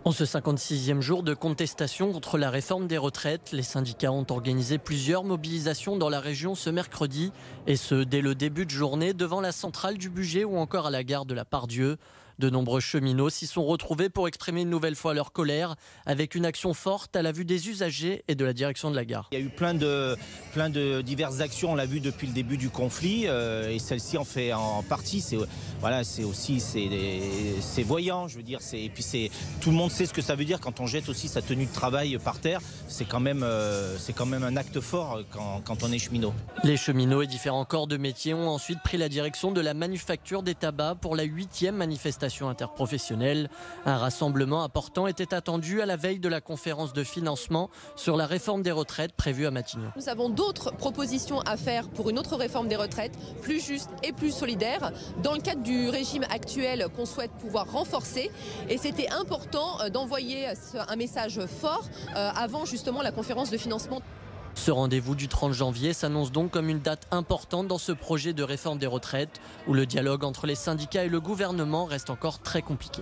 En ce 56e jour de contestation contre la réforme des retraites, les syndicats ont organisé plusieurs mobilisations dans la région ce mercredi, et ce dès le début de journée devant la centrale du Bugey ou encore à la gare de la Part-Dieu. De nombreux cheminots s'y sont retrouvés pour exprimer une nouvelle fois leur colère, avec une action forte à la vue des usagers et de la direction de la gare. Il y a eu plein de diverses actions, on l'a vu depuis le début du conflit, et celle-ci en fait en partie. C'est voyant, je veux dire. Et puis tout le monde sait ce que ça veut dire quand on jette aussi sa tenue de travail par terre. C'est quand même un acte fort quand on est cheminot. Les cheminots et différents corps de métier ont ensuite pris la direction de la manufacture des tabacs pour la 8e manifestation interprofessionnelle. Un rassemblement important était attendu à la veille de la conférence de financement sur la réforme des retraites prévue à Matignon. Nous avons d'autres propositions à faire pour une autre réforme des retraites, plus juste et plus solidaire, dans le cadre du régime actuel qu'on souhaite pouvoir renforcer. Et c'était important d'envoyer un message fort avant justement la conférence de financement. Ce rendez-vous du 30 janvier s'annonce donc comme une date importante dans ce projet de réforme des retraites, où le dialogue entre les syndicats et le gouvernement reste encore très compliqué.